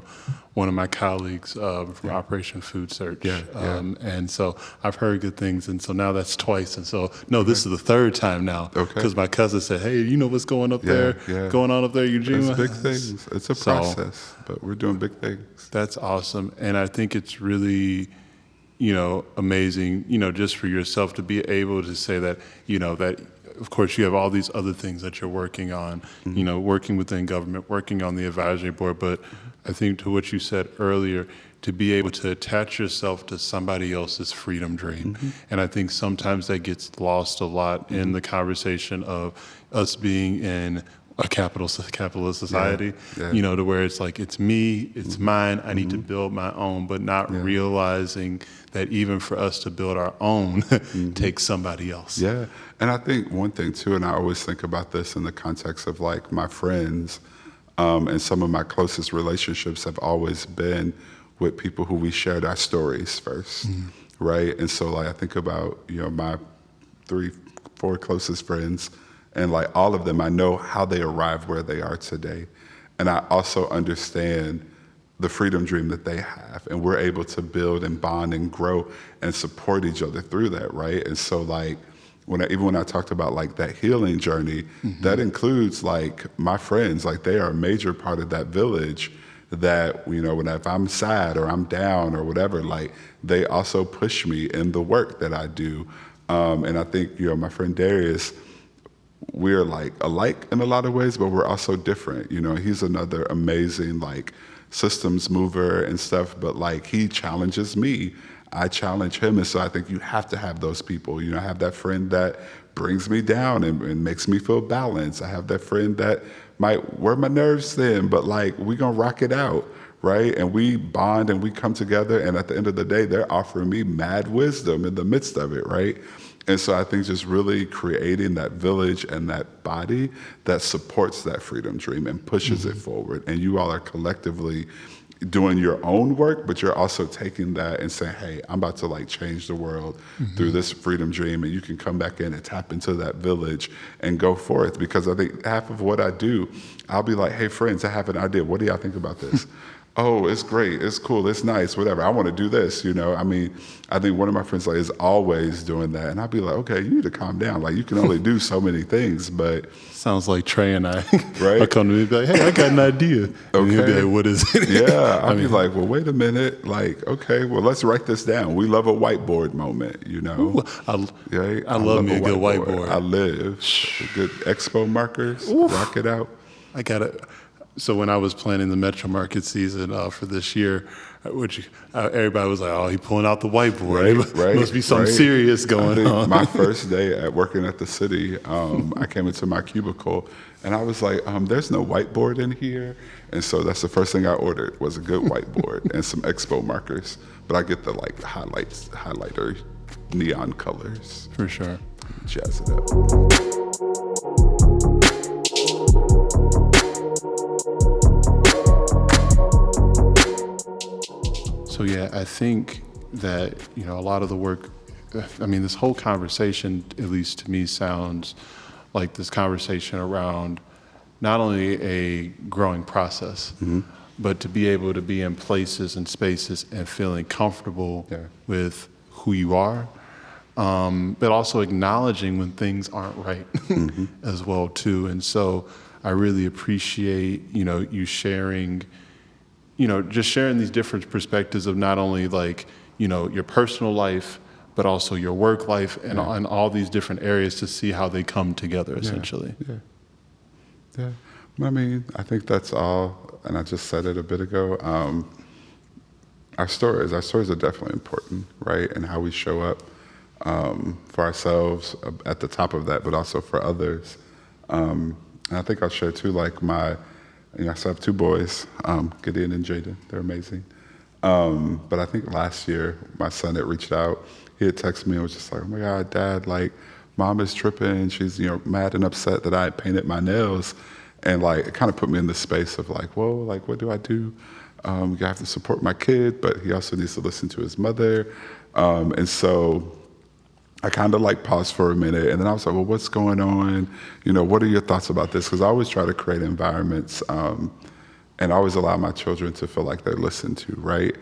one of my colleagues from Operation Food Search, and so I've heard good things. And so now that's twice. And so this is the third time now, because my cousin said, "Hey, you know what's going up there? Going on up there, UGMA? It's big things. It's a process, but we're doing big things." That's awesome, and I think it's really, amazing, just for yourself to be able to say that, that. Of course, you have all these other things that you're working on, working within government, working on the advisory board. But I think to what you said earlier, to be able to attach yourself to somebody else's freedom dream. And I think sometimes that gets lost a lot in the conversation of us being in a capitalist society, to where it's like, it's me, it's mine, I need to build my own, but not realizing that even for us to build our own takes somebody else. Yeah, and I think one thing too, and I always think about this in the context of like my friends, and some of my closest relationships have always been with people who we shared our stories first, right? And so like I think about, my 3-4 closest friends, and like all of them, I know how they arrived where they are today. And I also understand the freedom dream that they have, and we're able to build and bond and grow and support each other through that, right? And so like even when I talked about like that healing journey, that includes like my friends, like they are a major part of that village. That, you know, if I'm sad or I'm down or whatever, like they also push me in the work that I do. And I think, you know, my friend Darius, we're like alike in a lot of ways, but we're also different. You know, he's another amazing like systems mover and stuff, but like he challenges me, I challenge him. And so I think you have to have those people. You know, I have that friend that brings me down and makes me feel balanced. I have that friend that might wear my nerves thin, but like we gonna rock it out, right? And we bond and we come together, and at the end of the day, they're offering me mad wisdom in the midst of it, right? And so I think just really creating that village and that body that supports that freedom dream and pushes it forward. And you all are collectively doing your own work, but you're also taking that and saying, hey, I'm about to like change the world through this freedom dream, and you can come back in and tap into that village and go forth. Because I think half of what I do, I'll be like, hey friends, I have an idea. What do y'all think about this? Oh, it's great, it's cool, it's nice, whatever. I want to do this, you know. I mean, I think one of my friends like is always doing that, and I'll be like, okay, you need to calm down. Like you can only do so many things, but Sounds like Trey and I. Right? I come to me and be like, hey, I got an idea. And he'll be like, what is it? Yeah, I'll be like, well, wait a minute. Like, okay, well, let's write this down. We love a whiteboard moment, you know. Ooh, I love me a good whiteboard. I live. Good expo markers, rock it out. I got it. So when I was planning the Metro Market season for this year, which everybody was like, "Oh, he pulling out the whiteboard. Right, Must be something serious going on." My first day at working at the city, I came into my cubicle and I was like, "There's no whiteboard in here," and so that's the first thing I ordered was a good whiteboard and some expo markers. But I get the like highlighter, neon colors. For sure. Jazz it up. So yeah, I think that, you know, a lot of the work, I mean, this whole conversation, at least to me, sounds like this conversation around not only a growing process, but to be able to be in places and spaces and feeling comfortable with who you are, but also acknowledging when things aren't right as well too. And so I really appreciate, you know, you sharing, you know, just sharing these different perspectives of not only like, you know, your personal life, but also your work life and all these different areas to see how they come together essentially. Yeah. I mean, I think that's all, and I just said it a bit ago. Our stories are definitely important, right? And how we show up for ourselves at the top of that, but also for others. And I think I'll share too, like I still have two boys, Gideon and Jaden. They're amazing. But I think last year, my son had reached out. He had texted me and was just like, oh my God, Dad, like, Mom is tripping. She's, you know, mad and upset that I had painted my nails. And like, it kind of put me in this space of like, whoa, like, what do I do? I have to support my kid, but he also needs to listen to his mother. And so I kind of like paused for a minute, and then I was like, well, what's going on? You know, what are your thoughts about this? Because I always try to create environments and always allow my children to feel like they're listened to, right?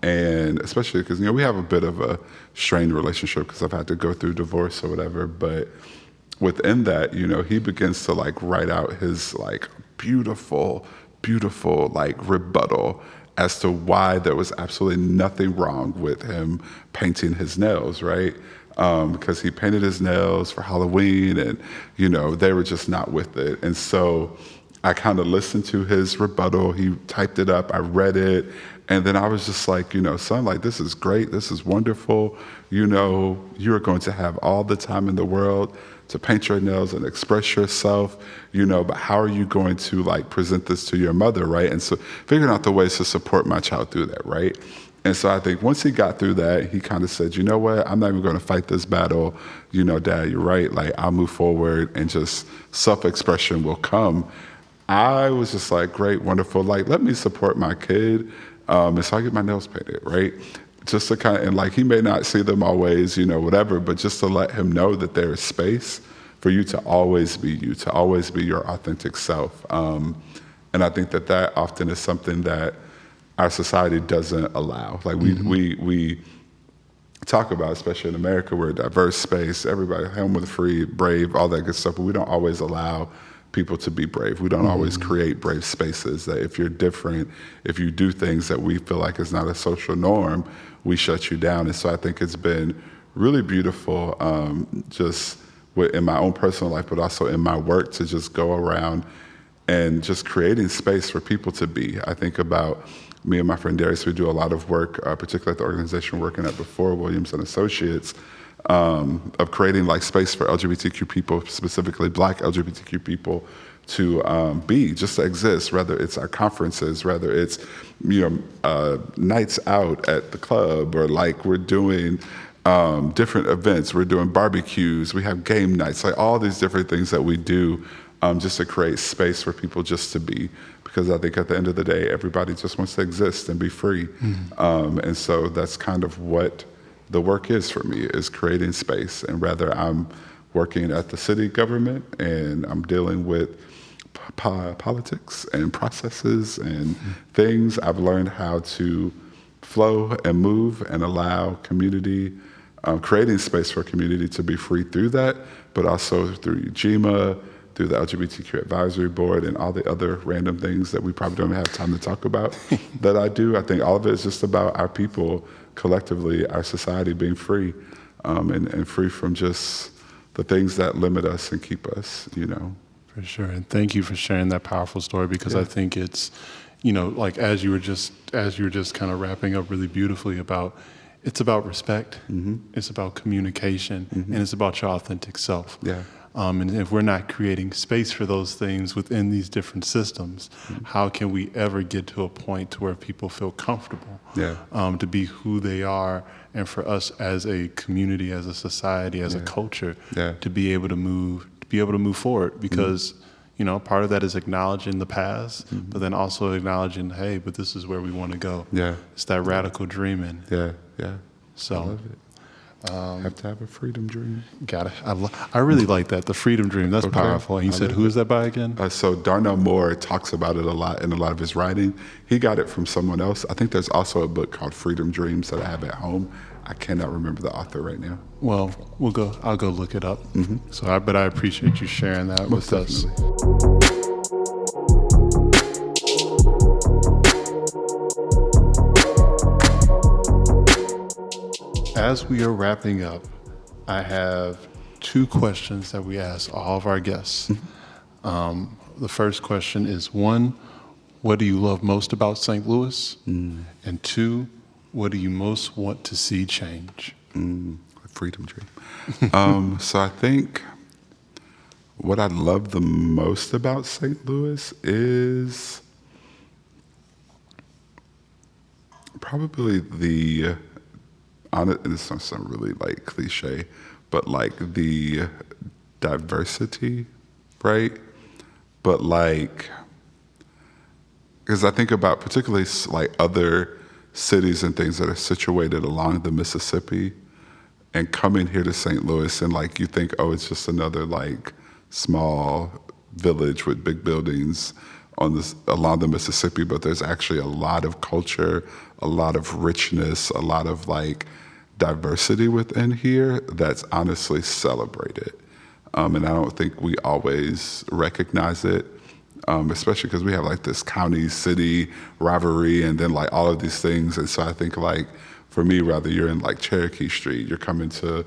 And especially because, you know, we have a bit of a strained relationship because I've had to go through divorce or whatever, but within that, you know, he begins to like write out his like beautiful like rebuttal as to why there was absolutely nothing wrong with him painting his nails, right? Because he painted his nails for Halloween and, you know, they were just not with it. And so I kind of listened to his rebuttal. He typed it up, I read it, and then I was just like, you know, son, like, this is great, this is wonderful. You know, you're going to have all the time in the world to paint your nails and express yourself, you know, but how are you going to like present this to your mother, right? And so figuring out the ways to support my child through that, right? And so I think once he got through that, he kind of said, you know what, I'm not even going to fight this battle. You know, Dad, you're right. Like, I'll move forward and just self-expression will come. I was just like, great, wonderful. Like, let me support my kid. And so I get my nails painted, right? Just to kind of, and like, he may not see them always, you know, whatever, but just to let him know that there is space for you to always be you, to always be your authentic self. And I think that often is something that our society doesn't allow. Like we talk about, especially in America, we're a diverse space, everybody, home with free, brave, all that good stuff, but we don't always allow people to be brave. We don't always create brave spaces that if you're different, if you do things that we feel like is not a social norm, we shut you down. And so I think it's been really beautiful, just in my own personal life, but also in my work, to just go around and just creating space for people to be. I think about me and my friend Darius, we do a lot of work, particularly at the organization we're working at before, Williams and Associates, of creating like space for LGBTQ people, specifically Black LGBTQ people, to be, just to exist, whether it's our conferences, whether it's, nights out at the club, or like we're doing different events, we're doing barbecues, we have game nights, like all these different things that we do just to create space for people just to be. Because I think at the end of the day, everybody just wants to exist and be free. And so that's kind of what the work is for me, is creating space. And whether I'm working at the city government and I'm dealing with politics and processes and things, I've learned how to flow and move and allow community, creating space for community to be free through that, but also through UGMA, through the LGBTQ Advisory Board, and all the other random things that we probably don't have time to talk about that I do. I think all of it is just about our people collectively, our society being free, and free from just the things that limit us and keep us, For sure. And thank you for sharing that powerful story, because I think it's, like as you were just kind of wrapping up really beautifully it's about respect, it's about communication, and it's about your authentic self. Yeah. And if we're not creating space for those things within these different systems, how can we ever get to a point to where people feel comfortable to be who they are, and for us as a community, as a society, as a culture, to be able to move forward? Because part of that is acknowledging the past, but then also acknowledging, hey, but this is where we want to go. It's that radical dreaming. So I love it. Have to have a freedom dream. Got it. I really like that, the freedom dream. That's powerful. And you said, who is that by again? So Darnell Moore talks about it a lot in a lot of his writing. He got it from someone else. I think there's also a book called Freedom Dreams that I have at home. I cannot remember the author right now. Well, I'll go look it up. But I appreciate you sharing that with us. As we are wrapping up, I have 2 questions that we ask all of our guests. The first question is, 1, what do you love most about St. Louis? And 2, what do you most want to see change? Freedom dream. So I think what I love the most about St. Louis is probably and this doesn't sound really like cliche, but like the diversity, right? But like, because I think about particularly like other cities and things that are situated along the Mississippi, and coming here to St. Louis, and like you think, oh, it's just another like small village with big buildings along the Mississippi, but there's actually a lot of culture, a lot of richness, a lot of like diversity within here that's honestly celebrated. And I don't think we always recognize it, especially because we have like this county-city rivalry and then like all of these things. And so I think like, for me, rather you're in like Cherokee Street, you're coming to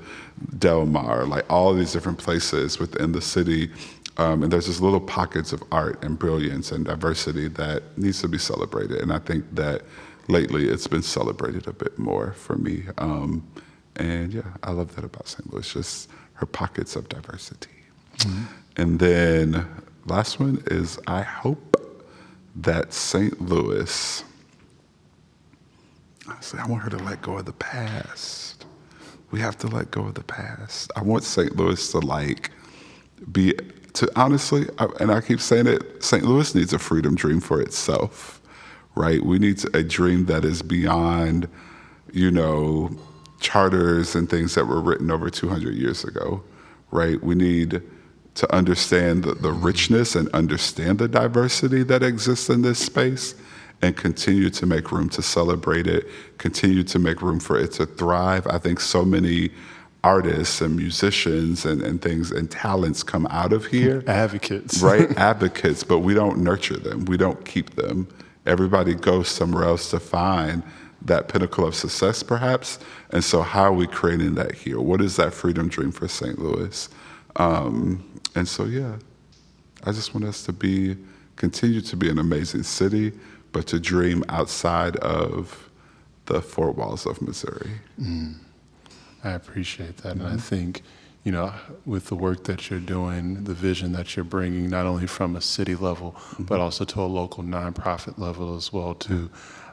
Del Mar, like all these different places within the city. And there's just little pockets of art and brilliance and diversity that needs to be celebrated. And I think that lately it's been celebrated a bit more for me. And yeah, I love that about St. Louis, just her pockets of diversity. And then last one is, I hope that St. Louis, I want her to let go of the past. We have to let go of the past. I want St. Louis to like be, to honestly, and I keep saying it, St. Louis needs a freedom dream for itself, right? We need a dream that is beyond, charters and things that were written over 200 years ago, right? We need to understand the richness and understand the diversity that exists in this space, and continue to make room to celebrate it, continue to make room for it to thrive. I think so many artists and musicians and things and talents come out of here. Advocates. Right? Advocates, but we don't nurture them. We don't keep them. Everybody goes somewhere else to find that pinnacle of success, perhaps. And so how are we creating that here? What is that freedom dream for St. Louis? And so, yeah, I just want us to continue to be an amazing city, but to dream outside of the four walls of Missouri. I appreciate that. And I think, you know, with the work that you're doing, the vision that you're bringing, not only from a city level, but also to a local nonprofit level as well, too.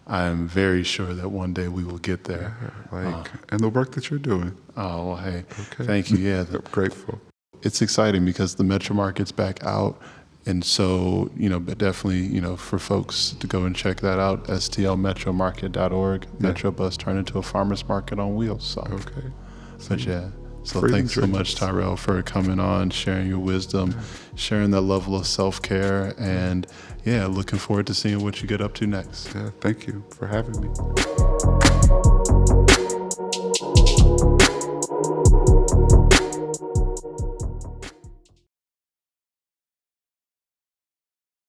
I'm very sure that one day we will get there. And the work that you're doing. Oh, well, hey, thank you. Yeah, I'm grateful. It's exciting because the Metro Market's back out. And so, you know, but definitely, you know, for folks to go and check that out, stlmetromarket.org. Metro Bus turned into a farmer's market on wheels. So. Okay. But yeah, so Freedom thanks so dreams. much, Tyrell, for coming on, sharing your wisdom, sharing that level of self-care, and yeah, looking forward to seeing what you get up to next. Yeah, thank you for having me.